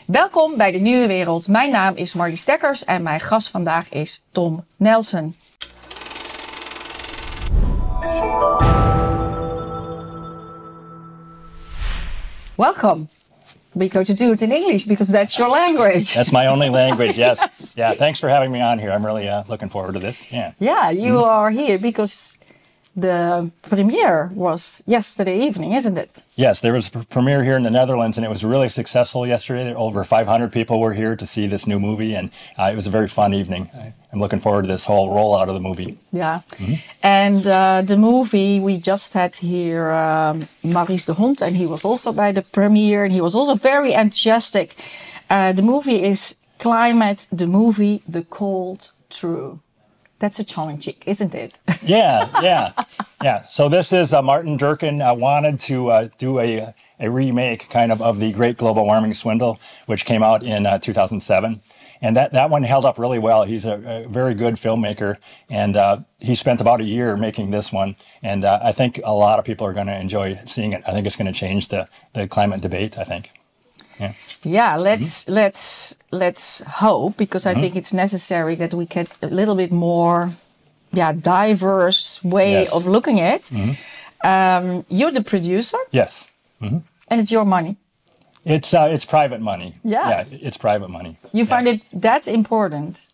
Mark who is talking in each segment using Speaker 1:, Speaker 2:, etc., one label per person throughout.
Speaker 1: Welkom bij De Nieuwe Wereld. Mijn naam is Marlies Dekkers en mijn gast vandaag is Tom Nelson. Welcome. We're going to do it in English because that's your language.
Speaker 2: That's my only language, yes. Yeah, thanks for having me on here. I'm really looking forward to this.
Speaker 1: Yeah, you are here because the premiere was yesterday evening, isn't it?
Speaker 2: Yes, there was a premiere here in the Netherlands, and it was really successful yesterday. Over 500 people were here to see this new movie, and it was a very fun evening. I'm looking forward to this whole rollout of the movie.
Speaker 1: Yeah, and the movie, we just had here Maurice de Hond, and he was also by the premiere, and he was also very enthusiastic. The movie is Climate, the movie, The Cold True. That's a challenge, isn't it? Yeah. So this is Martin Durkin wanted to do a remake kind of the Great Global Warming Swindle, which came out in 2007. And that one held up really well. He's a very good filmmaker, and he spent about a year making this one. And I think a lot of people are going to enjoy seeing it. I think it's going to change the climate debate, I think. Yeah, let's hope, because I think it's necessary that we get a little bit more diverse way of looking at it. You're the producer.
Speaker 2: Yes.
Speaker 1: And it's your money.
Speaker 2: It's private money.
Speaker 1: Yes.
Speaker 2: Yeah, it's private money.
Speaker 1: You find it that important?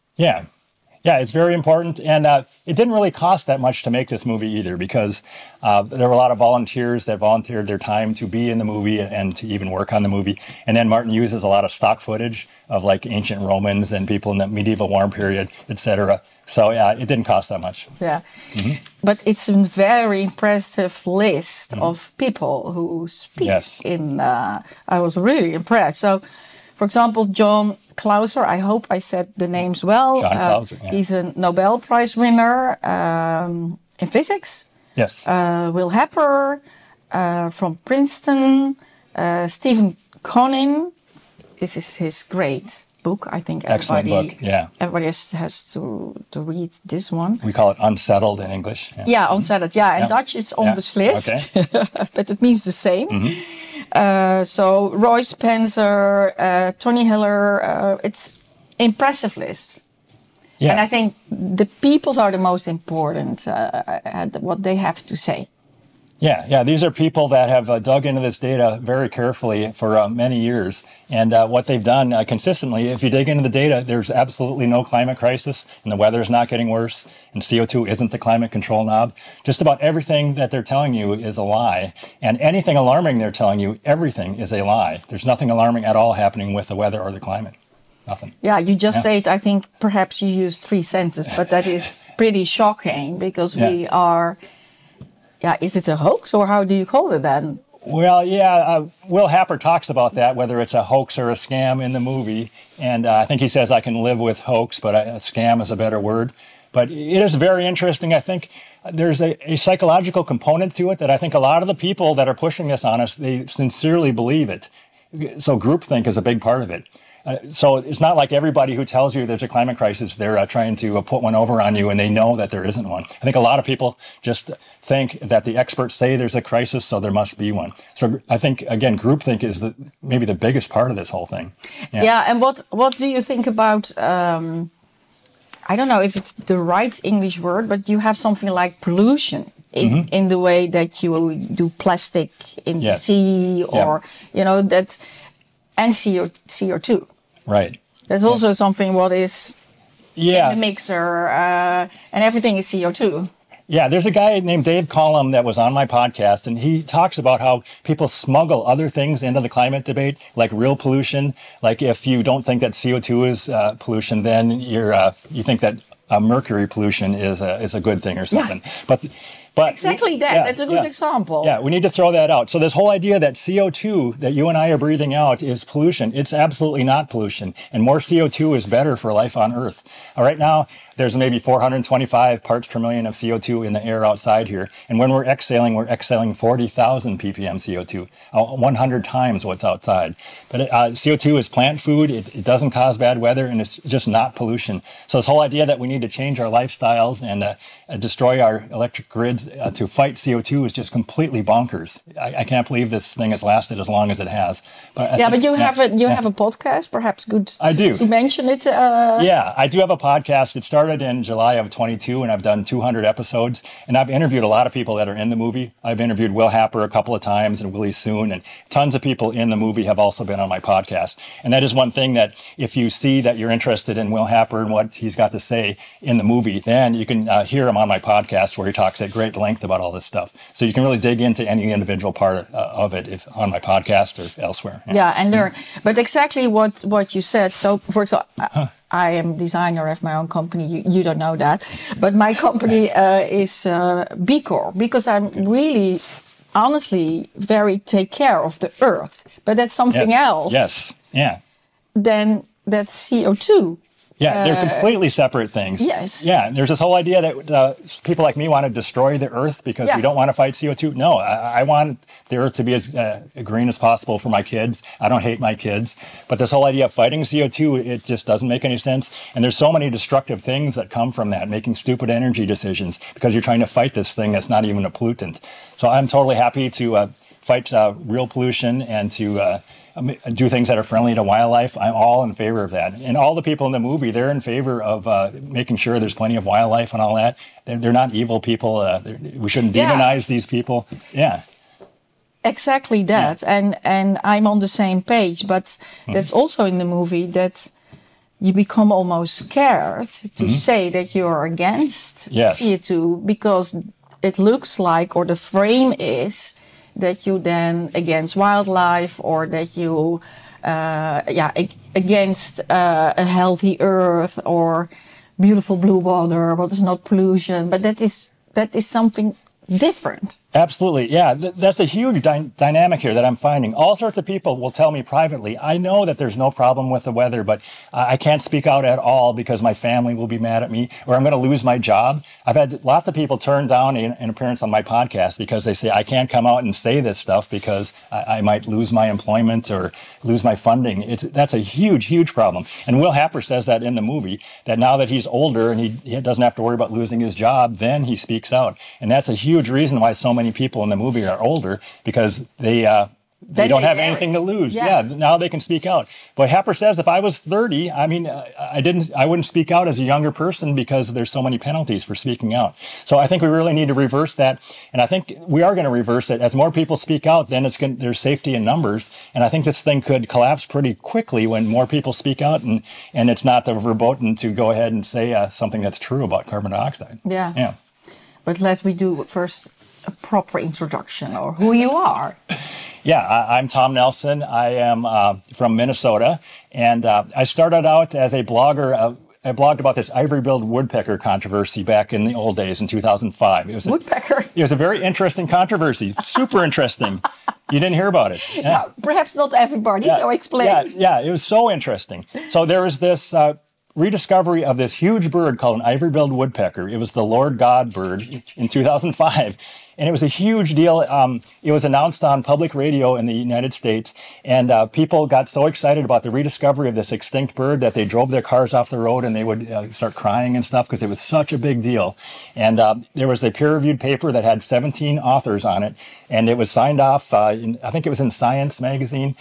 Speaker 2: Yeah, it's very important, and it didn't really cost that much to make this movie either, because there were a lot of volunteers that volunteered their time to be in the movie and to even work on the movie. And then Martin uses a lot of stock footage of like ancient Romans and people in the medieval warm period, etc. So yeah, it didn't cost that much.
Speaker 1: Yeah, but it's a very impressive list of people who speak.
Speaker 2: Yes.
Speaker 1: I was really impressed. So, for example, John Clauser, I hope I said the names well.
Speaker 2: John Clauser,
Speaker 1: He's a Nobel Prize winner in physics.
Speaker 2: Yes.
Speaker 1: Will Happer from Princeton. Stephen Conning. This is his great book. I think
Speaker 2: excellent book. Yeah.
Speaker 1: Everybody has to read this one.
Speaker 2: We call it Unsettled in English.
Speaker 1: Yeah, Unsettled. Yeah, in Dutch it's Onbeslist, okay. But it means the same. So Roy Spencer, Tony Hiller, it's impressive list. Yeah. And I think the peoples are the most important, what they have to say.
Speaker 2: Yeah, these are people that have dug into this data very carefully for many years. And what they've done consistently, if you dig into the data, there's absolutely no climate crisis, and the weather's not getting worse, and CO2 isn't the climate control knob. Just about everything that they're telling you is a lie. And anything alarming they're telling you, everything is a lie. There's nothing alarming at all happening with the weather or the climate. Nothing.
Speaker 1: Yeah, you just said, I think perhaps you used 3 sentences, but that is pretty shocking, because we are... Yeah, is it a hoax, or how do you call it then?
Speaker 2: Well, Will Happer talks about that, whether it's a hoax or a scam in the movie. And I think he says I can live with hoax, but a scam is a better word. But it is very interesting. I think there's a psychological component to it that I think a lot of the people that are pushing this on us, they sincerely believe it. So groupthink is a big part of it. So it's not like everybody who tells you there's a climate crisis, they're trying to put one over on you and they know that there isn't one. I think a lot of people just think that the experts say there's a crisis, so there must be one. So I think, again, groupthink is maybe the biggest part of this whole thing.
Speaker 1: Yeah, and what do you think about, I don't know if it's the right English word, but you have something like pollution in the way that you do plastic in the sea, or, you know, that, and CO2.
Speaker 2: Right.
Speaker 1: There's also something what is in the mixer, and everything is CO2.
Speaker 2: Yeah, there's a guy named Dave Collum that was on my podcast, and he talks about how people smuggle other things into the climate debate, like real pollution. Like if you don't think that CO2 is pollution, then you think that mercury pollution is a good thing or something. Yeah. But
Speaker 1: exactly that. That's a good example.
Speaker 2: Yeah, we need to throw that out. So this whole idea that CO2 that you and I are breathing out is pollution, it's absolutely not pollution. And more CO2 is better for life on Earth. Right now, there's maybe 425 parts per million of CO2 in the air outside here. And when we're exhaling 40,000 ppm CO2, 100 times what's outside. But CO2 is plant food. It doesn't cause bad weather, and it's just not pollution. So this whole idea that we need to change our lifestyles and destroy our electric grids to fight CO2 is just completely bonkers. I can't believe this thing has lasted as long as it has. But you have a podcast, perhaps good to mention it. Yeah, I do have a podcast. It started in July of 22, and I've done 200 episodes. And I've interviewed a lot of people that are in the movie. I've interviewed Will Happer a couple of times and Willie Soon, and tons of people in the movie have also been on my podcast. And that is one thing that if you see that you're interested in Will Happer and what he's got to say in the movie, then you can hear him on my podcast where he talks at great length about all this stuff. So you can really dig into any individual part of it if on my podcast or elsewhere.
Speaker 1: Yeah, and learn. But exactly what you said. So, for example, I am a designer, I have my own company. You don't know that. But my company is B Corp, because I'm really, honestly, very take care of the earth. But that's something else.
Speaker 2: Yes, yeah.
Speaker 1: Then that's CO2.
Speaker 2: Yeah, they're completely separate things.
Speaker 1: Yes.
Speaker 2: Yeah, there's this whole idea that people like me want to destroy the earth because we don't want to fight CO2. No, I want the earth to be as green as possible for my kids. I don't hate my kids. But this whole idea of fighting CO2, it just doesn't make any sense. And there's so many destructive things that come from that, making stupid energy decisions because you're trying to fight this thing that's not even a pollutant. So I'm totally happy to fight real pollution and to do things that are friendly to wildlife. I'm all in favor of that. And all the people in the movie, they're in favor of making sure there's plenty of wildlife and all that. They're not evil people. We shouldn't demonize these people. Yeah.
Speaker 1: Exactly that. Yeah. And I'm on the same page. But that's also in the movie that you become almost scared to say that you're against CO2 because it looks like, or the frame is, that you then against wildlife, or that you against a healthy earth or beautiful blue water, what is not pollution, but that is something different.
Speaker 2: Absolutely. Yeah, that's a huge dynamic here that I'm finding. All sorts of people will tell me privately, I know that there's no problem with the weather, but I can't speak out at all because my family will be mad at me or I'm going to lose my job. I've had lots of people turn down an appearance on my podcast because they say, I can't come out and say this stuff because I might lose my employment or lose my funding. That's a huge, huge problem. And Will Happer says that in the movie, that now that he's older and he doesn't have to worry about losing his job, then he speaks out. And that's a huge reason why so many people in the movie are older, because they don't have anything to lose. Yeah, now they can speak out. But Happer says if I was 30, I mean, I wouldn't speak out as a younger person because there's so many penalties for speaking out. So I think we really need to reverse that, and I think we are going to reverse it. As more people speak out, then there's safety in numbers, and I think this thing could collapse pretty quickly when more people speak out, and it's not the verboten to go ahead and say something that's true about carbon dioxide.
Speaker 1: Yeah. But let me do first a proper introduction, or who you are.
Speaker 2: Yeah, I'm Tom Nelson. I am from Minnesota, and I started out as a blogger. I blogged about this ivory-billed woodpecker controversy back in the old days in 2005. It was
Speaker 1: woodpecker?
Speaker 2: It was a very interesting controversy, super interesting. You didn't hear about it? Yeah.
Speaker 1: No, perhaps not everybody, so explain.
Speaker 2: Yeah, it was so interesting. So there was this rediscovery of this huge bird called an ivory-billed woodpecker. It was the Lord God bird in 2005. And it was a huge deal. It was announced on public radio in the United States, and people got so excited about the rediscovery of this extinct bird that they drove their cars off the road and they would start crying and stuff because it was such a big deal. And there was a peer-reviewed paper that had 17 authors on it, and it was signed off, I think it was in Science magazine.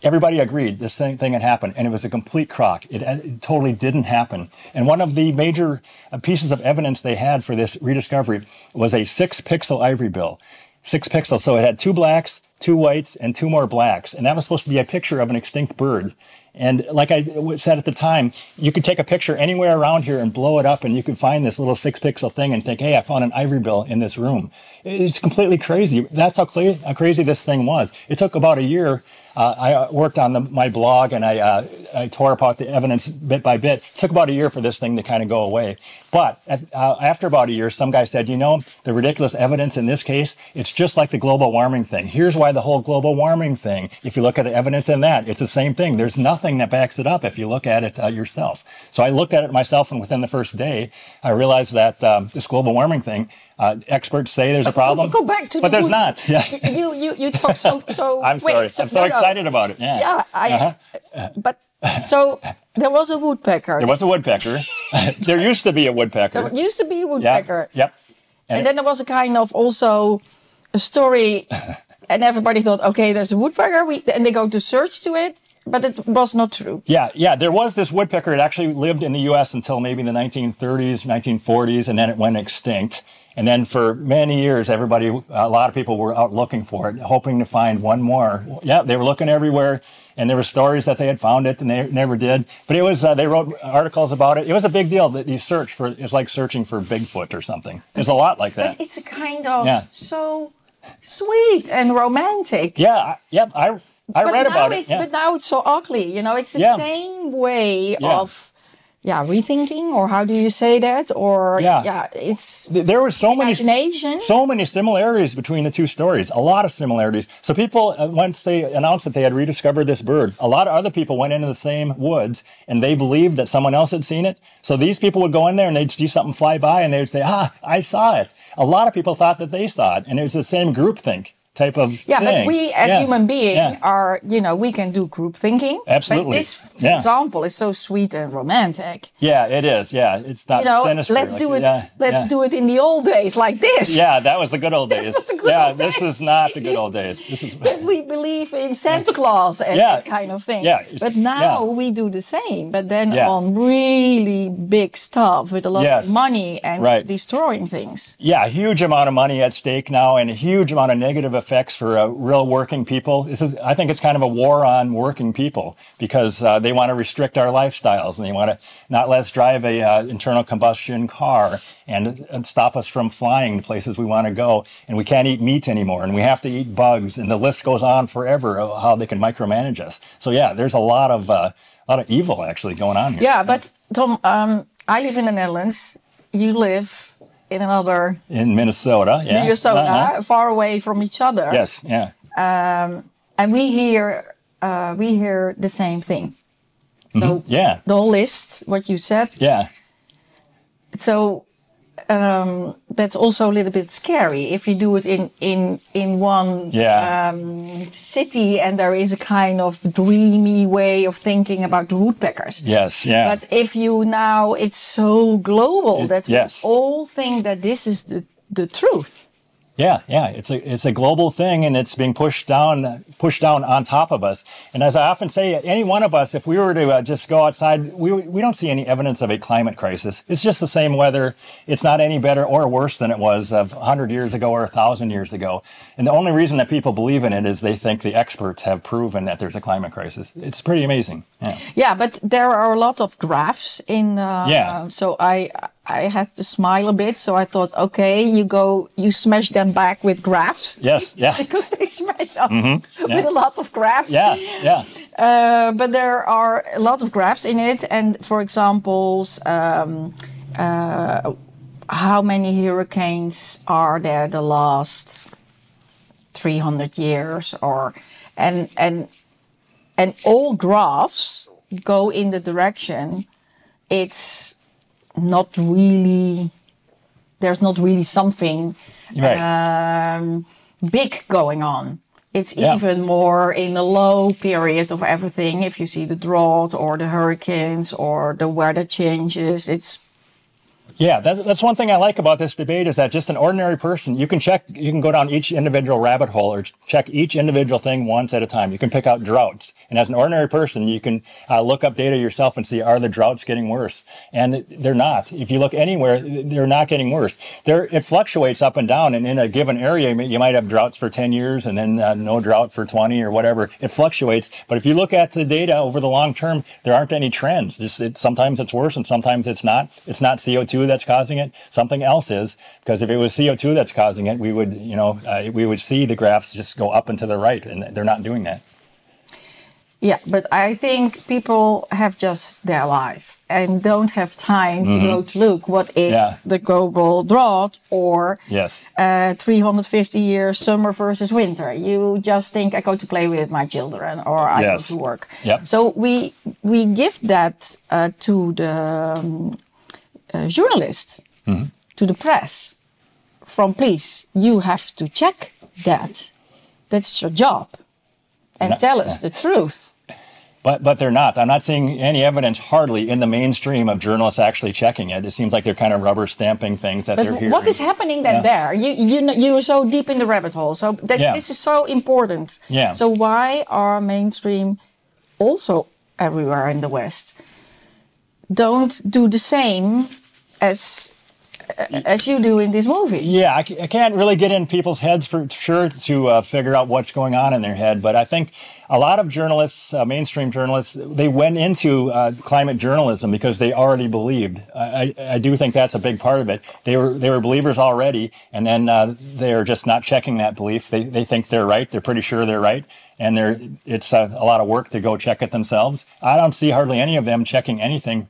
Speaker 2: Everybody agreed this thing had happened, and it was a complete crock. It totally didn't happen. And one of the major pieces of evidence they had for this rediscovery was a 6-pixel ivory bill. 6 pixels. So it had 2 blacks, 2 whites, and 2 more blacks. And that was supposed to be a picture of an extinct bird. And like I said at the time, you could take a picture anywhere around here and blow it up, and you could find this little 6-pixel thing and think, hey, I found an ivory bill in this room. It's completely crazy. That's how crazy this thing was. It took about a year. I worked on my blog, and I I tore apart the evidence bit by bit. It took about a year for this thing to kind of go away. But after about a year, some guy said, you know, the ridiculous evidence in this case, it's just like the global warming thing. Here's why the whole global warming thing, if you look at the evidence in that, it's the same thing. There's nothing that backs it up if you look at it yourself. So I looked at it myself, and within the first day, I realized that this global warming thing, experts say there's a problem,
Speaker 1: go back to
Speaker 2: but there's not. Yeah.
Speaker 1: You talk so.
Speaker 2: I'm sorry. I'm so excited about it. Yeah.
Speaker 1: Yeah. But so there was a woodpecker.
Speaker 2: There was a woodpecker. There used to be a woodpecker.
Speaker 1: There used to be a woodpecker.
Speaker 2: Yep.
Speaker 1: And then there was a kind of also a story, and everybody thought, okay, there's a woodpecker, and they go to search to it. But it was not true. Yeah. There was this woodpecker. It actually lived in the U.S. until maybe the 1930s, 1940s, and then it went extinct. And then for many years, a lot of people were out looking for it, hoping to find one more. Yeah, they were looking everywhere, and there were stories that they had found it, and they never did. But it was, they wrote articles about it. It was a big deal that you search for, it's like searching for Bigfoot or something. There's a lot like that. But it's a kind of so sweet and romantic.
Speaker 2: Yeah, I read about it.
Speaker 1: But now it's so ugly. You know, it's the same way of rethinking, or how do you say that? Or it's
Speaker 2: there were so many similarities between the two stories. A lot of similarities. So people, once they announced that they had rediscovered this bird, a lot of other people went into the same woods, and they believed that someone else had seen it. So these people would go in there and they'd see something fly by, and they would say, I saw it. A lot of people thought that they saw it, and it was the same groupthink type of thing.
Speaker 1: But we as human beings are, we can do group thinking.
Speaker 2: Absolutely.
Speaker 1: But this example is so sweet and romantic.
Speaker 2: Yeah, it is. Yeah, it's not sinister.
Speaker 1: Let's do it in the old days like this.
Speaker 2: Yeah, that was the good old days.
Speaker 1: That was the good old days.
Speaker 2: This is not the good old days. This is
Speaker 1: that we believe in Santa Claus and that kind of thing.
Speaker 2: Yeah,
Speaker 1: but now we do the same, but then on really big stuff with a lot of money and destroying things.
Speaker 2: Yeah, a huge amount of money at stake now, and a huge amount of negative effects for real working people. I think it's kind of a war on working people, because they want to restrict our lifestyles, and they want to not let us drive a internal combustion car, and stop us from flying to places we want to go. And we can't eat meat anymore, and we have to eat bugs, and the list goes on forever of how they can micromanage us. So there's a lot of evil actually going on here.
Speaker 1: Yeah, but Tom, I live in the Netherlands. You live in Minnesota, far away from each other.
Speaker 2: Yes, yeah.
Speaker 1: And we hear the same thing. So the whole list, what you said.
Speaker 2: Yeah.
Speaker 1: So that's also a little bit scary if you do it in one city, and there is a kind of dreamy way of thinking about the woodpeckers.
Speaker 2: Yes, yeah.
Speaker 1: But if it's so global that we all think that this is the truth.
Speaker 2: Yeah. It's a global thing, and it's being pushed down on top of us. And as I often say, any one of us, if we were to just go outside, we don't see any evidence of a climate crisis. It's just the same weather. It's not any better or worse than it was of 100 years ago or 1,000 years ago. And the only reason that people believe in it is they think the experts have proven that there's a climate crisis. It's pretty amazing.
Speaker 1: Yeah, but there are a lot of graphs in. So I had to smile a bit, so I thought, okay, you smash them back with graphs.
Speaker 2: Yes, yeah.
Speaker 1: Because they smash us with a lot of graphs.
Speaker 2: Yeah.
Speaker 1: But there are a lot of graphs in it, and for example, how many hurricanes are there the last 300 years, and all graphs go in the direction it's not really, there's not really something big going on. It's even more in the low period of everything. If you see the drought or the hurricanes or the weather changes, it's...
Speaker 2: Yeah, that's one thing I like about this debate, is that just an ordinary person, you can go down each individual rabbit hole or check each individual thing once at a time. You can pick out droughts. And as an ordinary person, you can look up data yourself and see, are the droughts getting worse? And they're not. If you look anywhere, they're not getting worse. It fluctuates up and down. And in a given area, you might have droughts for 10 years and then no drought for 20 or whatever. It fluctuates. But if you look at the data over the long term, there aren't any trends. Sometimes it's worse and sometimes it's not. It's not CO2 that's causing it. Something else is, because if it was CO2 that's causing it, we would see the graphs just go up and to the right, and they're not doing that.
Speaker 1: Yeah, but I think people have just their life and don't have time to go to look what is the global drought or 350 years summer versus winter. You just think I go to play with my children or I go to work.
Speaker 2: Yep.
Speaker 1: So we give that to the journalist, to the press. From please, you have to check that. That's your job. And tell us the truth.
Speaker 2: But they're not. I'm not seeing any evidence hardly in the mainstream of journalists actually checking it. It seems like they're kind of rubber stamping things that they're hearing.
Speaker 1: What is happening then there? You're so deep in the rabbit hole. So this is so important.
Speaker 2: Yeah.
Speaker 1: So why are mainstream also everywhere in the West don't do the same as you do in this movie?
Speaker 2: Yeah, I can't really get in people's heads for sure to figure out what's going on in their head. But I think a lot of journalists, mainstream journalists, they went into climate journalism because they already believed. I do think that's a big part of it. They were believers already, and then they're just not checking that belief. They think they're right. They're pretty sure they're right. And it's a lot of work to go check it themselves. I don't see hardly any of them checking anything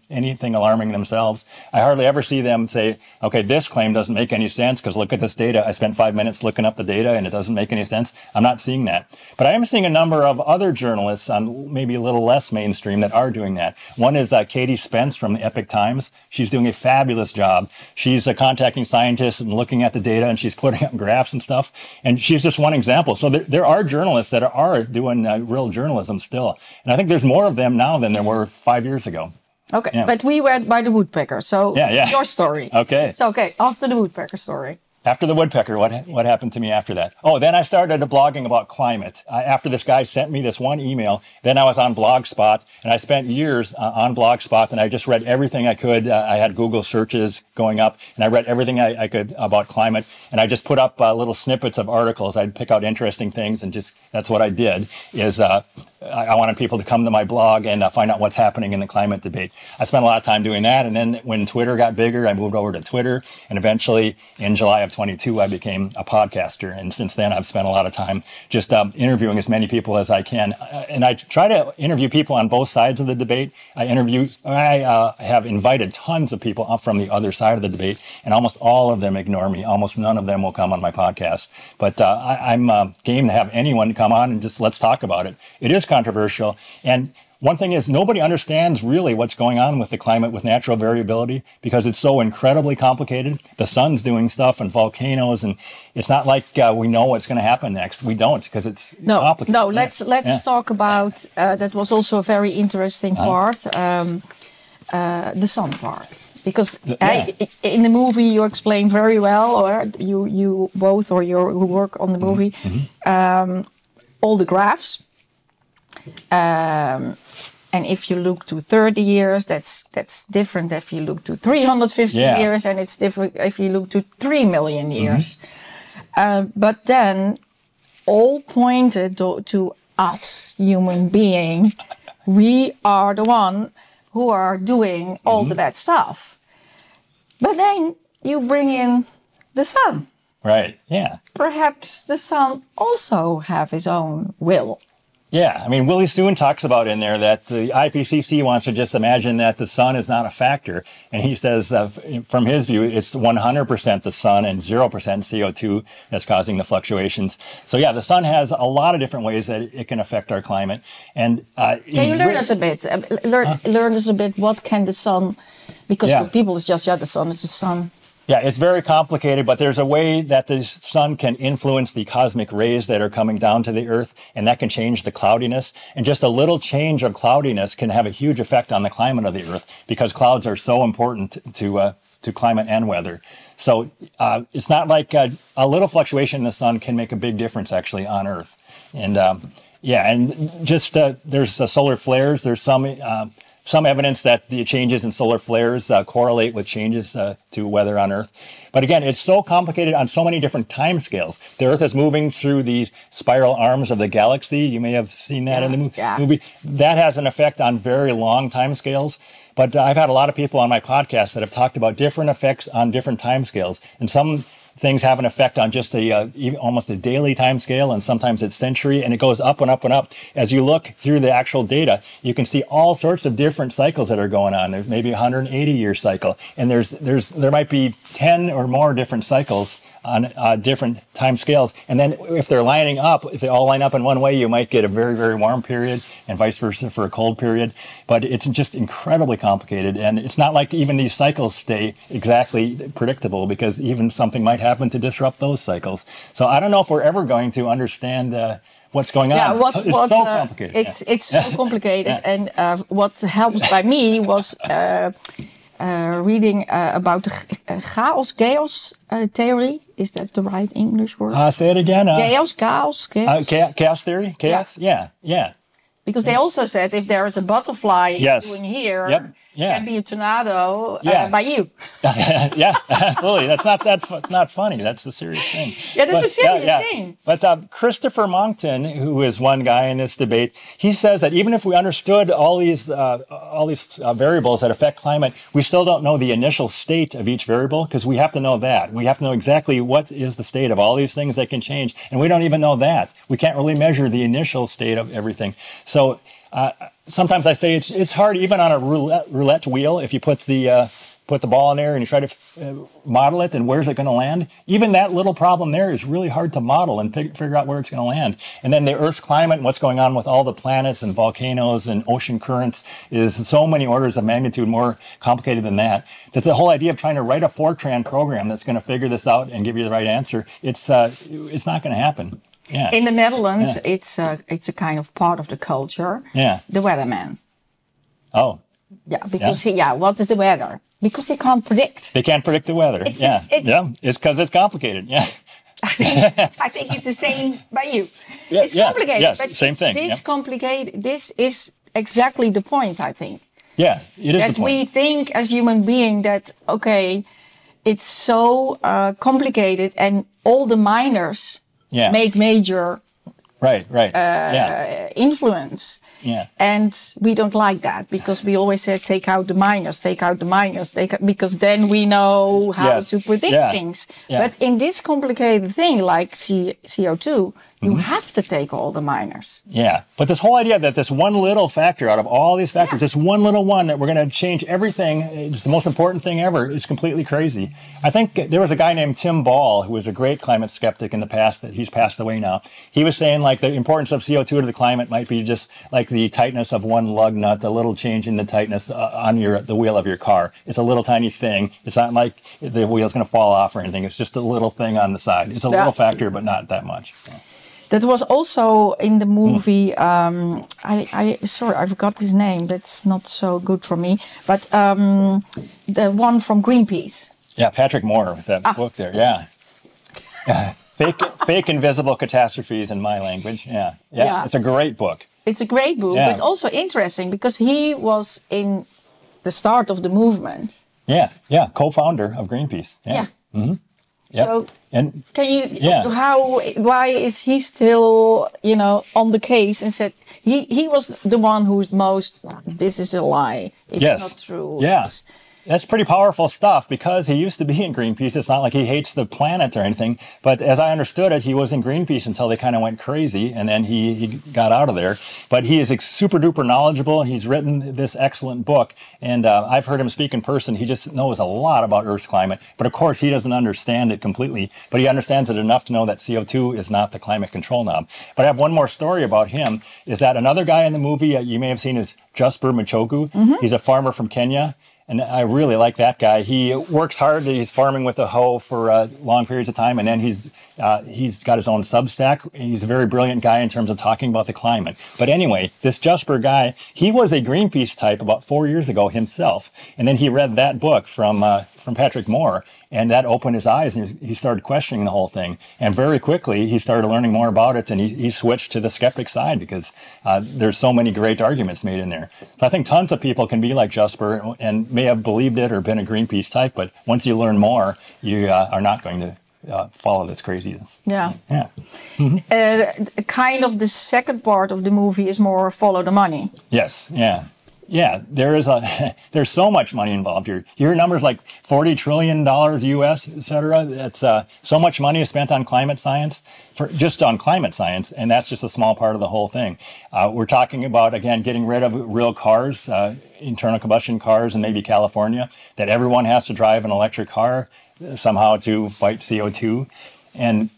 Speaker 2: alarming themselves. I hardly ever see them say, okay, this claim doesn't make any sense because look at this data. I spent 5 minutes looking up the data and it doesn't make any sense. I'm not seeing that. But I am seeing a number of other journalists, maybe a little less mainstream, that are doing that. One is Katie Spence from the Epoch Times. She's doing a fabulous job. She's contacting scientists and looking at the data, and she's putting up graphs and stuff. And she's just one example. So there are journalists that are doing real journalism still. And I think there's more of them now than there were 5 years ago.
Speaker 1: Okay, but we were by the woodpecker, so your story.
Speaker 2: Okay.
Speaker 1: So, after the woodpecker story.
Speaker 2: After the woodpecker, what happened to me after that? Oh, then I started blogging about climate. After this guy sent me this one email, then I was on Blogspot, and I spent years on Blogspot, and I just read everything I could. I had Google searches going up, and I read everything I could about climate, and I just put up little snippets of articles. I'd pick out interesting things, and that's what I did, is I wanted people to come to my blog and find out what's happening in the climate debate. I spent a lot of time doing that, and then when Twitter got bigger, I moved over to Twitter, and eventually in July of 22, I became a podcaster, and since then I've spent a lot of time just interviewing as many people as I can, and I try to interview people on both sides of the debate. I have invited tons of people up from the other side of the debate, and almost all of them ignore me. Almost none of them will come on my podcast, but I'm game to have anyone come on and just let's talk about it. It is controversial, and one thing is nobody understands really what's going on with the climate, with natural variability, because it's so incredibly complicated. The sun's doing stuff and volcanoes, and it's not like we know what's going to happen next. We don't, because it's complicated.
Speaker 1: No, let's talk about, that was also a very interesting part, the sun part. Because in the movie you explain very well, or you both, or who work on the movie, all the graphs. And if you look to 30 years, that's different if you look to 350 years, and it's different if you look to 3 million years. But then all pointed to us, human being. We are the one who are doing all the bad stuff. But then you bring in the sun.
Speaker 2: Right, yeah.
Speaker 1: Perhaps the sun also have his own will.
Speaker 2: Yeah, I mean, Willie Soon talks about in there that the IPCC wants to just imagine that the sun is not a factor. And he says, from his view, it's 100% the sun and 0% CO2 that's causing the fluctuations. So yeah, the sun has a lot of different ways that it can affect our climate. And
Speaker 1: can you learn us a bit? Learn us a bit. What can the sun? Because for people, it's just the sun. It's the sun.
Speaker 2: Yeah, it's very complicated, but there's a way that the sun can influence the cosmic rays that are coming down to the Earth, and that can change the cloudiness. And just a little change of cloudiness can have a huge effect on the climate of the Earth, because clouds are so important to climate and weather. So it's not like a little fluctuation in the sun can make a big difference actually on Earth. And and just there's solar flares. There's some evidence that the changes in solar flares correlate with changes to weather on Earth. But again, it's so complicated on so many different timescales. The Earth is moving through the spiral arms of the galaxy. You may have seen that in the movie. That has an effect on very long timescales. But I've had a lot of people on my podcast that have talked about different effects on different timescales. And some things have an effect on just almost a daily time scale, and sometimes it's century, and it goes up and up and up. As you look through the actual data, you can see all sorts of different cycles that are going on. There's maybe a 180-year cycle, and there might be 10 or more different cycles on different time scales. And then if they're lining up, if they all line up in one way, you might get a very, very warm period, and vice versa for a cold period. But it's just incredibly complicated. And it's not like even these cycles stay exactly predictable, because even something might happen to disrupt those cycles. So I don't know if we're ever going to understand what's going on.
Speaker 1: Yeah,
Speaker 2: it's so complicated.
Speaker 1: It's so complicated. And what helped by me was reading about the chaos theory. Is that the right English word?
Speaker 2: Say it again.
Speaker 1: Chaos
Speaker 2: Theory? Chaos? Yeah.
Speaker 1: Because they also said if there is a butterfly doing here, can be a tornado by you.
Speaker 2: Yeah, absolutely. That's not funny. That's a serious thing.
Speaker 1: Yeah, that's a serious thing.
Speaker 2: But Christopher Monckton, who is one guy in this debate, he says that even if we understood all these variables that affect climate, we still don't know the initial state of each variable, because we have to know that. We have to know exactly what is the state of all these things that can change, and we don't even know that. We can't really measure the initial state of everything. So sometimes I say it's hard, even on a roulette wheel, if you put the ball in there and you try to model it, and where's it going to land? Even that little problem there is really hard to model and figure out where it's going to land. And then the Earth's climate and what's going on with all the planets and volcanoes and ocean currents is so many orders of magnitude more complicated than that. That the whole idea of trying to write a Fortran program that's going to figure this out and give you the right answer, it's not going to happen. Yeah.
Speaker 1: In the Netherlands, it's a kind of part of the culture.
Speaker 2: Yeah.
Speaker 1: The weatherman.
Speaker 2: Oh.
Speaker 1: Yeah, because what is the weather? Because they can't predict.
Speaker 2: They can't predict the weather. It's because it's complicated. Yeah.
Speaker 1: I think it's the same by you. It's complicated.
Speaker 2: Yes,
Speaker 1: but
Speaker 2: same thing.
Speaker 1: This complicated. This is exactly the point, I think.
Speaker 2: Yeah, it is
Speaker 1: that
Speaker 2: the point.
Speaker 1: We think as human beings that, okay, it's so complicated, and all the minors make major influence.
Speaker 2: Yeah.
Speaker 1: And we don't like that, because we always say, take out the minors, because then we know how to predict things. Yeah. But in this complicated thing like CO2, you have to take all the minors.
Speaker 2: Yeah, but this whole idea that this one little factor out of all these factors, this one little one that we're going to change everything, it's the most important thing ever, is completely crazy. I think there was a guy named Tim Ball, who was a great climate skeptic in the past, that he's passed away now. He was saying like the importance of CO2 to the climate might be just like the tightness of one lug nut, a little change in the tightness on the wheel of your car. It's a little tiny thing. It's not like the wheel's going to fall off or anything. It's just a little thing on the side. It's a little factor, but not that much. Yeah.
Speaker 1: That was also in the movie, sorry, I forgot his name. That's not so good for me. But the one from Greenpeace.
Speaker 2: Yeah, Patrick Moore with that book there, Fake Invisible Catastrophes in My Language. Yeah, it's a great book.
Speaker 1: It's a great book, but also interesting, because he was in the start of the movement.
Speaker 2: Yeah, co-founder of Greenpeace. Yeah. Mm-hmm. Yep.
Speaker 1: So, can you? Why is he still, on the case, and said he was the one who's most? This is a lie. It's not true.
Speaker 2: Yeah. That's pretty powerful stuff, because he used to be in Greenpeace. It's not like he hates the planet or anything, but as I understood it, he was in Greenpeace until they kind of went crazy, and then he got out of there. But he is super duper knowledgeable, and he's written this excellent book, and I've heard him speak in person. He just knows a lot about Earth's climate, but of course he doesn't understand it completely, but he understands it enough to know that CO2 is not the climate control knob. But I have one more story about him, is that another guy in the movie you may have seen is Gesprek Machogu. Mm-hmm. He's a farmer from Kenya. And I really like that guy. He works hard. He's farming with a hoe for long periods of time, and then he's got his own Substack. He's a very brilliant guy in terms of talking about the climate. But anyway, this Gesprek guy, he was a Greenpeace type about 4 years ago himself, and then he read that book from Patrick Moore, and that opened his eyes, and he started questioning the whole thing. And very quickly, he started learning more about it, and he switched to the skeptic side, because there's so many great arguments made in there. So I think tons of people can be like Gesprek and may have believed it or been a Greenpeace type, but once you learn more, you are not going to follow this craziness.
Speaker 1: Yeah.
Speaker 2: Mm-hmm.
Speaker 1: Kind of the second part of the movie is more follow the money.
Speaker 2: Yes, yeah. Yeah, there's so much money involved here. You hear numbers like $40 trillion US, et cetera. That's so much money is spent on climate science, just on climate science, and that's just a small part of the whole thing. We're talking about, again, getting rid of real cars, internal combustion cars in maybe California, that everyone has to drive an electric car somehow to fight CO2. And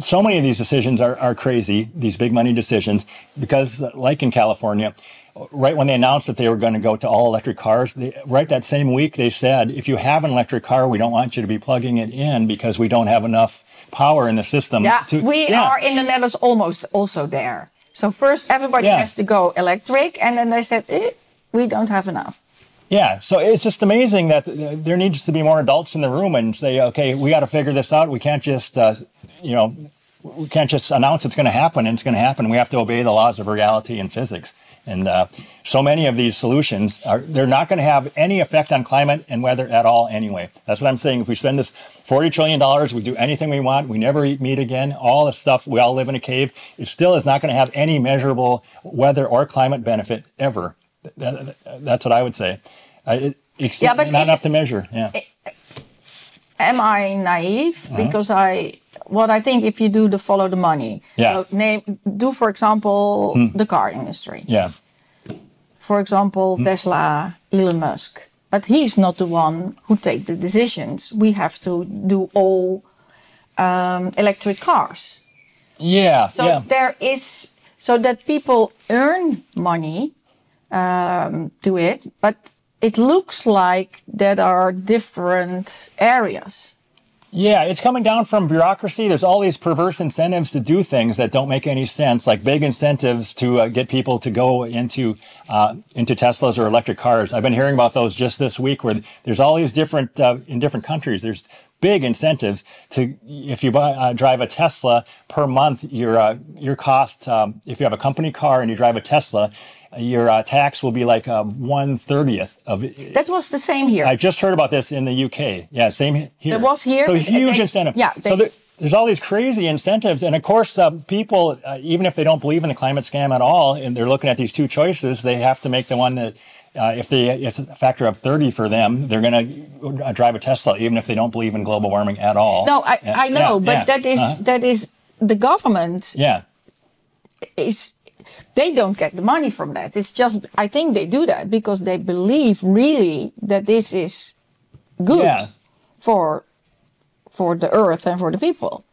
Speaker 2: so many of these decisions are crazy, these big money decisions, because like in California, right when they announced that they were going to go to all electric cars, right that same week they said, if you have an electric car, we don't want you to be plugging it in because we don't have enough power in the system.
Speaker 1: Yeah, we are in the Netherlands almost also there. So first everybody has to go electric, and then they said, we don't have enough.
Speaker 2: Yeah, so it's just amazing that there needs to be more adults in the room and say, okay, we got to figure this out. We can't just, we can't just announce it's going to happen and it's going to happen. We have to obey the laws of reality and physics. And so many of these solutions, they're not going to have any effect on climate and weather at all anyway. That's what I'm saying. If we spend this $40 trillion, we do anything we want, we never eat meat again, all this stuff, we all live in a cave, it still is not going to have any measurable weather or climate benefit ever. That's what I would say. It's not enough to measure. Yeah.
Speaker 1: Am I naive? Because what I think, if you do the follow the money, so do for example the car industry.
Speaker 2: Yeah.
Speaker 1: For example, Tesla, Elon Musk, but he's not the one who takes the decisions. We have to do all electric cars.
Speaker 2: Yeah.
Speaker 1: So there is, so that people earn money to it, but it looks like there are different areas.
Speaker 2: Yeah, it's coming down from bureaucracy. There's all these perverse incentives to do things that don't make any sense, like big incentives to get people to go into Teslas or electric cars. I've been hearing about those just this week, where there's all these different, in different countries, there's big incentives to, if you drive a Tesla per month, your cost, if you have a company car and you drive a Tesla, your tax will be like 1/30th of it.
Speaker 1: That was the same here.
Speaker 2: I just heard about this in the UK. Yeah, same here.
Speaker 1: It was here.
Speaker 2: So huge incentive.
Speaker 1: Yeah.
Speaker 2: So there's all these crazy incentives. And of course, people, even if they don't believe in the climate scam at all, and they're looking at these two choices, they have to make the one that, it's a factor of 30 for them, they're going to drive a Tesla, even if they don't believe in global warming at all.
Speaker 1: No, I know, but that is the government.
Speaker 2: Yeah.
Speaker 1: They don't get the money from that. It's just, I think they do that because they believe really that this is good for the earth and for the people.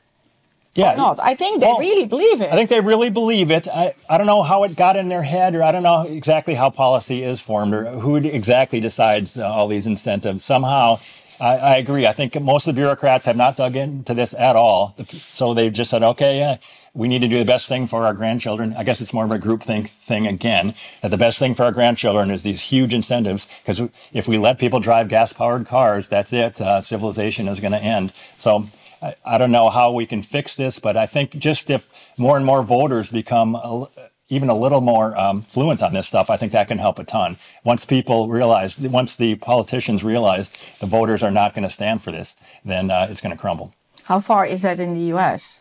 Speaker 1: Yeah. Or not. I think they really believe it.
Speaker 2: I think they really believe it. I don't know how it got in their head, or I don't know exactly how policy is formed, or who exactly decides all these incentives. Somehow, I agree. I think most of the bureaucrats have not dug into this at all. So they've just said, okay, we need to do the best thing for our grandchildren. I guess it's more of a groupthink thing again, that the best thing for our grandchildren is these huge incentives, because if we let people drive gas-powered cars, that's it. Civilization is going to end. So I don't know how we can fix this, but I think just if more and more voters become even a little more fluent on this stuff, I think that can help a ton. Once people realize, once the politicians realize the voters are not going to stand for this, then it's going to crumble.
Speaker 1: How far is that in the U.S.?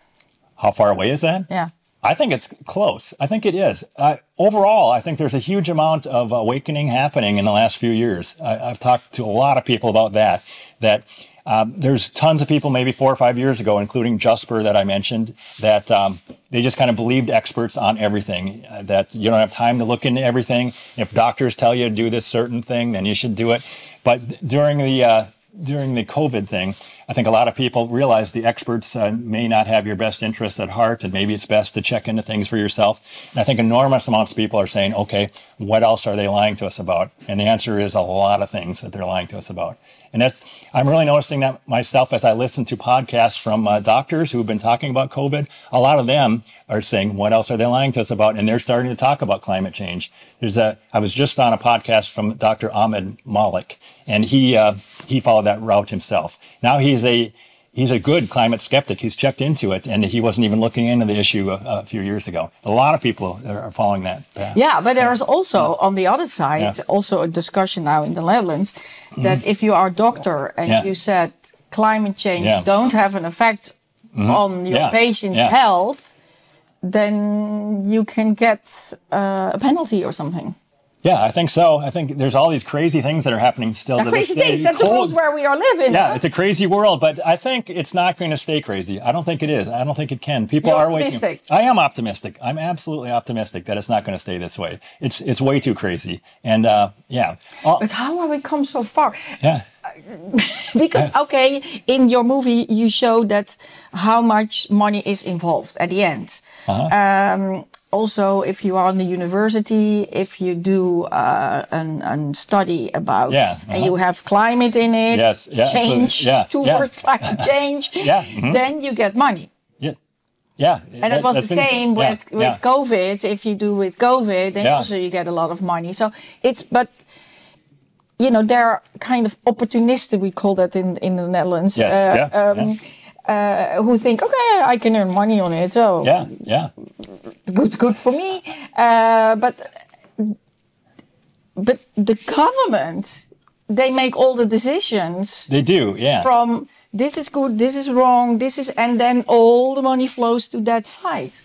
Speaker 2: How far away is that?
Speaker 1: Yeah.
Speaker 2: I think it's close. I think it is. Overall, I think there's a huge amount of awakening happening in the last few years. I've talked to a lot of people about that there's tons of people maybe 4 or 5 years ago, including Gesprek that I mentioned, that they just kind of believed experts on everything, that you don't have time to look into everything. If doctors tell you to do this certain thing, then you should do it. But during the COVID thing, I think a lot of people realized the experts may not have your best interests at heart, and maybe it's best to check into things for yourself. And I think enormous amounts of people are saying, okay, what else are they lying to us about? And the answer is a lot of things that they're lying to us about. And I'm really noticing that myself as I listen to podcasts from doctors who've been talking about COVID. A lot of them are saying, what else are they lying to us about? And they're starting to talk about climate change. I was just on a podcast from Dr. Ahmed Malik, and he followed that route himself. Now he's a good climate skeptic. He's checked into it, and he wasn't even looking into the issue a few years ago. A lot of people are following that path.
Speaker 1: Yeah, but there's also, on the other side, also a discussion now in the Netherlands, that if you are a doctor and you said climate change don't have an effect on your patient's health, then you can get a penalty or something.
Speaker 2: Yeah, I think so. I think there's all these crazy things that are happening still.
Speaker 1: Crazy things. That's the world where we are living.
Speaker 2: Yeah, it's a crazy world, but I think it's not going to stay crazy. I don't think it is. I don't think it can. People are
Speaker 1: optimistic.
Speaker 2: I am optimistic. I'm absolutely optimistic that it's not going to stay this way. It's way too crazy. And yeah.
Speaker 1: But how have we come so far?
Speaker 2: Yeah.
Speaker 1: Because, okay, in your movie, you show that how much money is involved at the end. Also, if you are on the university, if you do a study about, and you have climate in it, change towards climate change, then you get money.
Speaker 2: Yeah.
Speaker 1: And it was the same with COVID. If you do with COVID, then also you get a lot of money. So but you know, they're kind of opportunistic, we call that in the Netherlands. Who think, okay, I can earn money on it. So good for me. But the government, they make all the decisions.
Speaker 2: They do,
Speaker 1: From this is good, this is wrong, and then all the money flows to that side.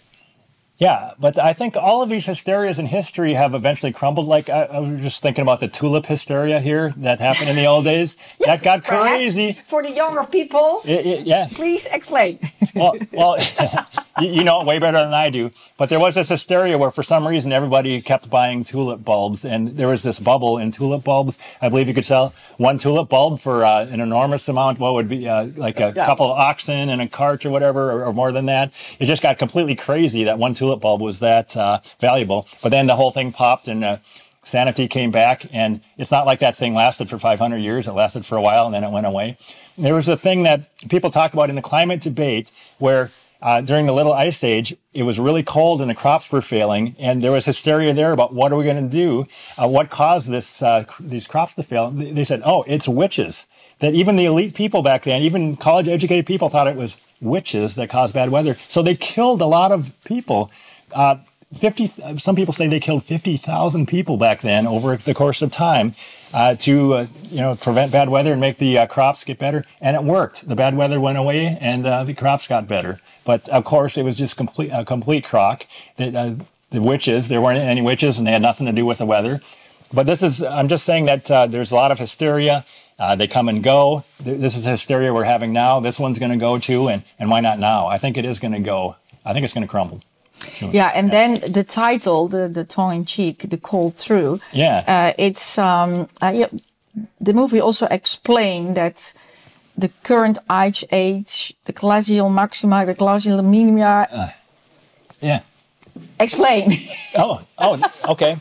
Speaker 2: Yeah, but I think all of these hysterias in history have eventually crumbled. Like, I was just thinking about the tulip hysteria here that happened in the old days. That got crazy.
Speaker 1: For the younger people, please explain.
Speaker 2: Well you know it way better than I do. But there was this hysteria where for some reason everybody kept buying tulip bulbs. And there was this bubble in tulip bulbs. I believe you could sell one tulip bulb for an enormous amount. What would be like a couple of oxen and a cart or whatever, or more than that. It just got completely crazy that one tulip bulb was that valuable. But then the whole thing popped and sanity came back, and it's not like that thing lasted for 500 years. It lasted for a while and then it went away. There was a thing that people talk about in the climate debate where during the Little Ice Age, it was really cold and the crops were failing, and there was hysteria there about what are we going to do? What caused these crops to fail? They said, oh, it's witches. That even the elite people back then, even college-educated people, thought it was witches that caused bad weather. So they killed a lot of people. Some people say they killed 50,000 people back then over the course of time to prevent bad weather and make the crops get better. And it worked. The bad weather went away and the crops got better. But of course, it was just a complete crock. The witches, there weren't any witches and they had nothing to do with the weather. But I'm just saying that there's a lot of hysteria. They come and go. This is hysteria we're having now. This one's going to go too. And why not now? I think it is going to go. I think it's going to crumble. Soon.
Speaker 1: Yeah, and then the title, the tongue-in-cheek, the call through. It's the movie also explained that the current ice age, the glacial maxima, the glacial minima. Explain.
Speaker 2: Okay.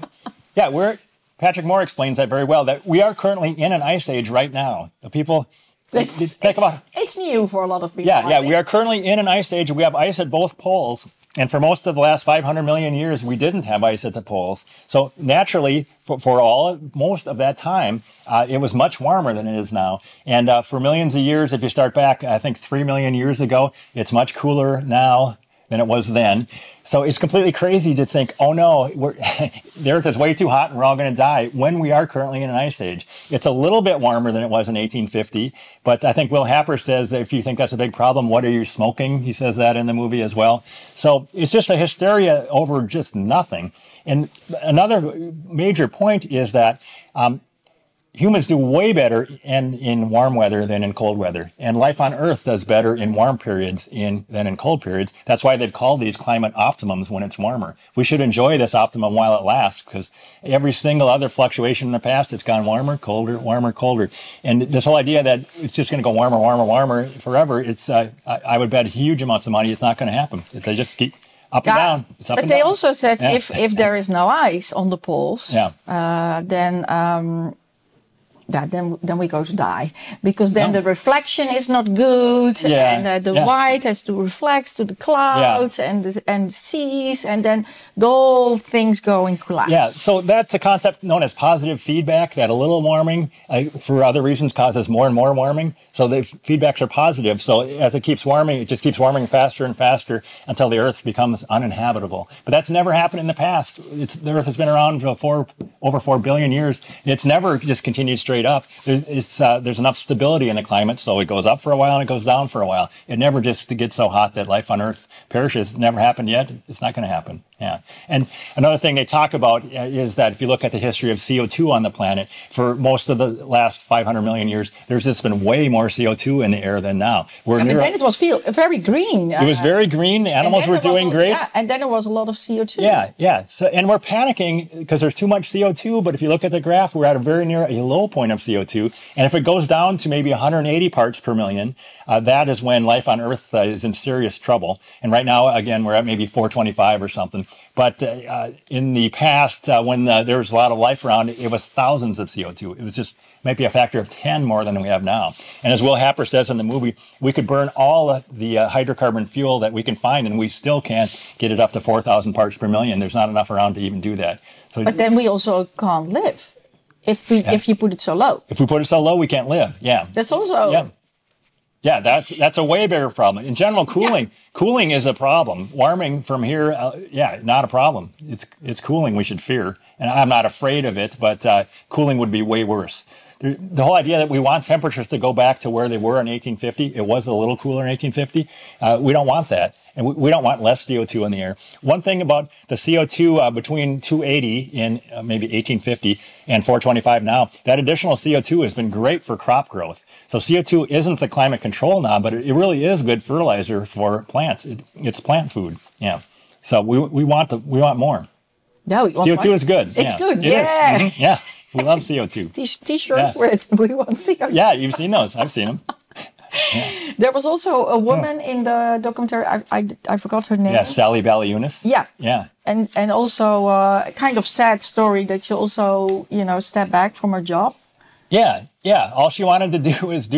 Speaker 2: Yeah, Patrick Moore explains that very well. That we are currently in an ice age right now. The people.
Speaker 1: It's new for a lot of people.
Speaker 2: Yeah. We are currently in an ice age. We have ice at both poles. And for most of the last 500 million years, we didn't have ice at the poles. So naturally, for most of that time, it was much warmer than it is now. And for millions of years, if you start back, I think 3 million years ago, it's much cooler now than it was then. So it's completely crazy to think, oh no, the Earth is way too hot and we're all going to die when we are currently in an ice age. It's a little bit warmer than it was in 1850, but I think Will Happer says if you think that's a big problem, what are you smoking? He says that in the movie as well. So it's just a hysteria over just nothing. And another major point is that humans do way better in warm weather than in cold weather. And life on Earth does better in warm periods than in cold periods. That's why they've called these climate optimums when it's warmer. We should enjoy this optimum while it lasts, because every single other fluctuation in the past, it's gone warmer, colder, warmer, colder. And this whole idea that it's just going to go warmer, warmer, warmer forever, I would bet huge amounts of money it's not going to happen. They just keep up and down. It's up
Speaker 1: but
Speaker 2: and
Speaker 1: they
Speaker 2: down.
Speaker 1: Also said if there is no ice on the poles, then we go to die, because then the reflection is not good, and the white has to reflect to the clouds and the seas, and then the whole thing's going collapse.
Speaker 2: Yeah, so that's a concept known as positive feedback, that a little warming for other reasons causes more and more warming. So the feedbacks are positive. So as it keeps warming, it just keeps warming faster and faster until the Earth becomes uninhabitable. But that's never happened in the past. The Earth has been around for over 4 billion years. It's never just continued straight up. There's enough stability in the climate, so it goes up for a while and it goes down for a while. It never just gets so hot that life on Earth perishes. It's never happened yet. It's not going to happen. Yeah. And another thing they talk about is that if you look at the history of CO2 on the planet, for most of the last 500 million years, there's just been way more CO2 in the air than now.
Speaker 1: But then it was very green.
Speaker 2: It was very green. The animals were doing great.
Speaker 1: Yeah, and then there was a lot of CO2.
Speaker 2: Yeah, yeah. So, and we're panicking because there's too much CO2. But if you look at the graph, we're at a very near a low point of CO2. And if it goes down to maybe 180 parts per million, that is when life on Earth is in serious trouble. And right now, again, we're at maybe 425 or something. But in the past, when there was a lot of life around, it was thousands of CO2. It was just might be a factor of 10 more than we have now. And as Will Happer says in the movie, we could burn all the hydrocarbon fuel that we can find, and we still can't get it up to 4,000 parts per million. There's not enough around to even do that. So,
Speaker 1: but then we also can't live if you put it so low.
Speaker 2: If we put it so low, we can't live. Yeah.
Speaker 1: That's also...
Speaker 2: Yeah. Yeah, that's a way bigger problem. In general, cooling is a problem. Warming from here, not a problem. It's cooling we should fear. And I'm not afraid of it, but cooling would be way worse. The whole idea that we want temperatures to go back to where they were in 1850, it was a little cooler in 1850, we don't want that. And we don't want less CO2 in the air. One thing about the CO2 between 280 in maybe 1850 and 425 now, that additional CO2 has been great for crop growth. So CO2 isn't the climate control now, but it really is good fertilizer for plants. It's plant food. Yeah. So we want more.
Speaker 1: Yeah, we want
Speaker 2: CO2
Speaker 1: more.
Speaker 2: Is good.
Speaker 1: It's good.
Speaker 2: It
Speaker 1: yeah.
Speaker 2: Is. Mm-hmm. Yeah. We love CO2.
Speaker 1: T-shirts with we want CO2.
Speaker 2: Yeah, you've seen those. I've seen them. Yeah.
Speaker 1: There was also a woman in the documentary. I forgot her name.
Speaker 2: Yeah, Sally Baliunas.
Speaker 1: Yeah.
Speaker 2: Yeah.
Speaker 1: And also a kind of sad story that she also stepped back from her job.
Speaker 2: Yeah, yeah. All she wanted to do is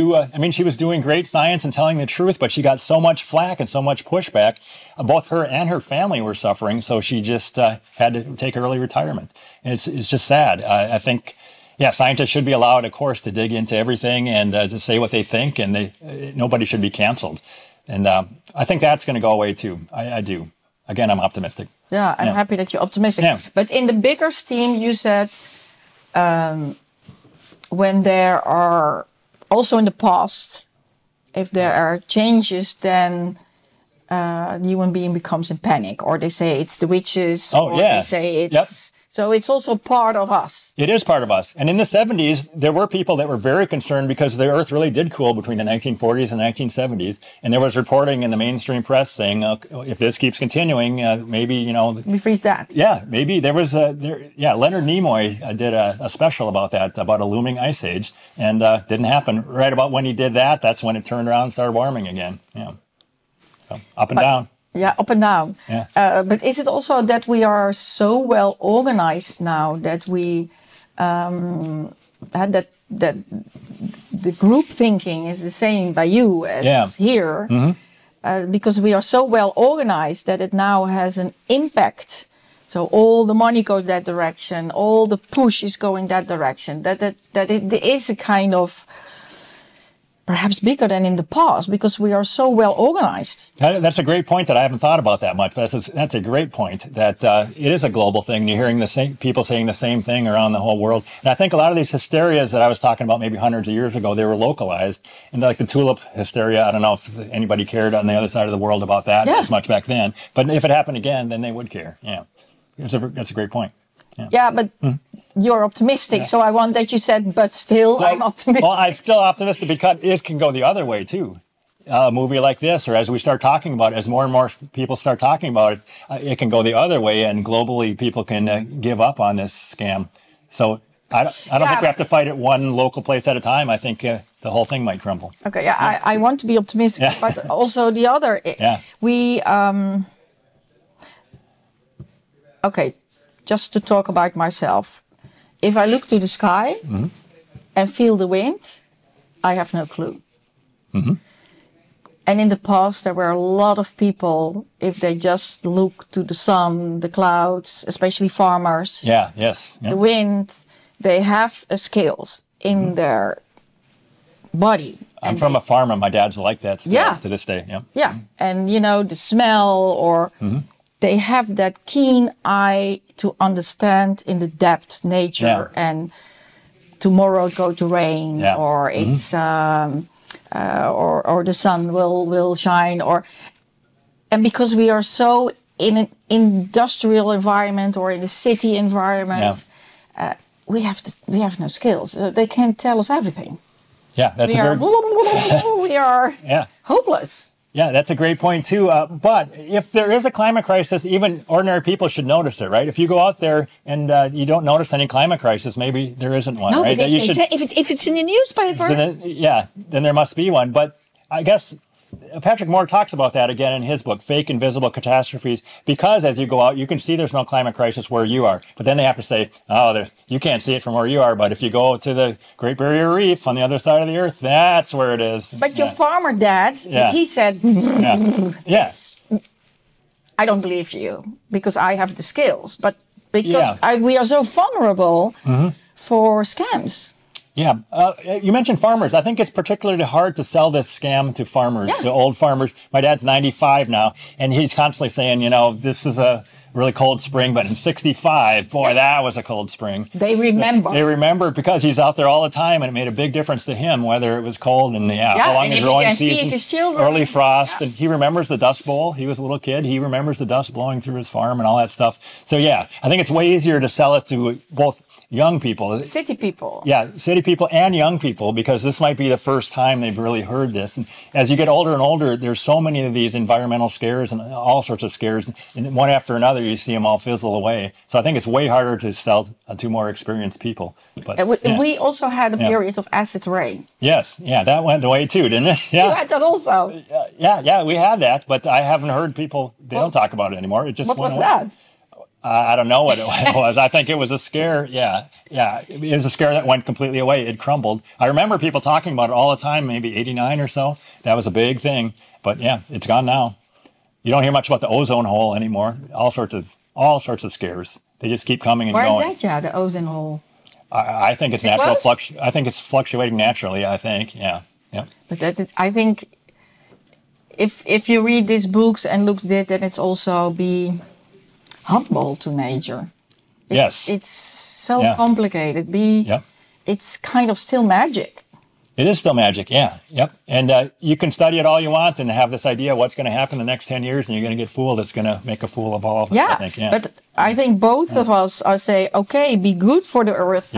Speaker 2: she was doing great science and telling the truth, but she got so much flack and so much pushback. Both her and her family were suffering, so she just had to take early retirement. And it's just sad. I think, scientists should be allowed, of course, to dig into everything and to say what they think, and nobody should be canceled. And I think that's going to go away too. I do. Again, I'm optimistic.
Speaker 1: Yeah, I'm happy that you're optimistic. Yeah. But in the bigger scheme, you said... when there are, also in the past, if there are changes, then the human being becomes in panic. Or they say it's the witches. They say it's... Yep. So it's also part of us.
Speaker 2: It is part of us. And in the 70s, there were people that were very concerned because the Earth really did cool between the 1940s and 1970s. And there was reporting in the mainstream press saying, if this keeps continuing, maybe,
Speaker 1: we freeze that.
Speaker 2: Yeah, maybe. There was Leonard Nimoy did a special about that, about a looming ice age. And didn't happen. Right about when he did that, that's when it turned around and started warming again. Yeah. So up and down.
Speaker 1: Yeah, up and down.
Speaker 2: Yeah.
Speaker 1: But is it also that we are so well organized now that we had that the group thinking is the same by you as here, because we are so well organized that it now has an impact. So all the money goes that direction, all the push is going that direction. That it is a kind of perhaps bigger than in the past because we are so well organized.
Speaker 2: That's a great point that I haven't thought about that much. But that's a great point that it is a global thing. You're hearing the same people saying the same thing around the whole world. And I think a lot of these hysterias that I was talking about maybe hundreds of years ago, they were localized. And like the tulip hysteria, I don't know if anybody cared on the other side of the world about that as much back then. But if it happened again, then they would care. Yeah, that's a great point.
Speaker 1: Yeah, but you're optimistic, so I want that you said, but still, I'm optimistic.
Speaker 2: Well, I'm still optimistic because it can go the other way, too. A movie like this, or as we start talking about it, as more and more people start talking about it, it can go the other way, and globally, people can give up on this scam. So I don't think we have to fight it one local place at a time. I think the whole thing might crumble.
Speaker 1: Okay, I want to be optimistic, but also the other. We, okay, just to talk about myself. If I look to the sky and feel the wind, I have no clue. And in the past, there were a lot of people, if they just look to the sun, the clouds, especially farmers, the wind, they have skills in their body.
Speaker 2: I'm from a farm, and my dad's like that still to this day. Yeah,
Speaker 1: and the smell or... They have that keen eye to understand in the depth nature and tomorrow it's going to rain or it's or the sun will shine and because we are so industrial environment or in the city environment, we have no skills. So they can't tell us everything.
Speaker 2: Yeah, that's
Speaker 1: we are hopeless.
Speaker 2: Yeah, that's a great point too. But if there is a climate crisis, even ordinary people should notice it, right? If you go out there and you don't notice any climate crisis, maybe there isn't one, right?
Speaker 1: But if it's in the newspaper,
Speaker 2: then there must be one. But I guess Patrick Moore talks about that again in his book, Fake Invisible Catastrophes, because as you go out, you can see there's no climate crisis where you are. But then they have to say, oh, you can't see it from where you are. But if you go to the Great Barrier Reef on the other side of the earth, that's where it is.
Speaker 1: But your farmer dad, he said, I don't believe you because I have the skills. But because we are so vulnerable for scams.
Speaker 2: Yeah, you mentioned farmers. I think it's particularly hard to sell this scam to farmers, to old farmers. My dad's 95 now, and he's constantly saying, you know, this is a really cold spring, but in 65, boy, that was a cold spring.
Speaker 1: They remember.
Speaker 2: So they remember because he's out there all the time, and it made a big difference to him, whether it was cold and how long the growing season, early frost, and he remembers the Dust Bowl. He was a little kid. He remembers the dust blowing through his farm and all that stuff. So yeah, I think it's way easier to sell it to both young people.
Speaker 1: City people.
Speaker 2: Yeah, city people and young people, because this might be the first time they've really heard this. And as you get older and older, there's so many of these environmental scares and all sorts of scares. And one after another, you see them all fizzle away. So I think it's way harder to sell to more experienced people. But
Speaker 1: we also had a period of acid rain.
Speaker 2: Yes, that went away too, didn't it? Yeah.
Speaker 1: You had that also.
Speaker 2: Yeah, we had that, but I haven't heard people, they don't talk about it anymore. It just
Speaker 1: what
Speaker 2: went
Speaker 1: was
Speaker 2: away.
Speaker 1: That?
Speaker 2: I don't know what it was. I think it was a scare. Yeah. It was a scare that went completely away. It crumbled. I remember people talking about it all the time, maybe 89 or so. That was a big thing. But yeah, it's gone now. You don't hear much about the ozone hole anymore. All sorts of scares. They just keep coming and going.
Speaker 1: Where's that, the ozone hole?
Speaker 2: I think it's natural. I think it's fluctuating naturally, I think. Yeah.
Speaker 1: But that is, I think, if you read these books and look at it, then it's also be humble to nature. It's so complicated. It's kind of still magic.
Speaker 2: It is still magic, And you can study it all you want and have this idea of what's going to happen in the next 10 years, and you're going to get fooled. It's going to make a fool of all of us, I think.
Speaker 1: But I think both of us are say, okay, be good for the earth,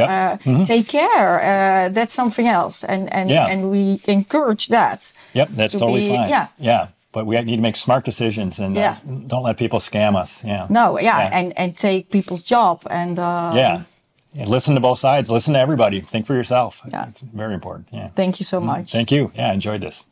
Speaker 1: take care, that's something else. And we encourage that.
Speaker 2: Yep, that's totally fine. Yeah. But we need to make smart decisions and don't let people scam us.
Speaker 1: And take people's job and
Speaker 2: and listen to both sides. Listen to everybody. Think for yourself. It's very important. Yeah.
Speaker 1: Thank you so much.
Speaker 2: Thank you. Yeah, I enjoyed this.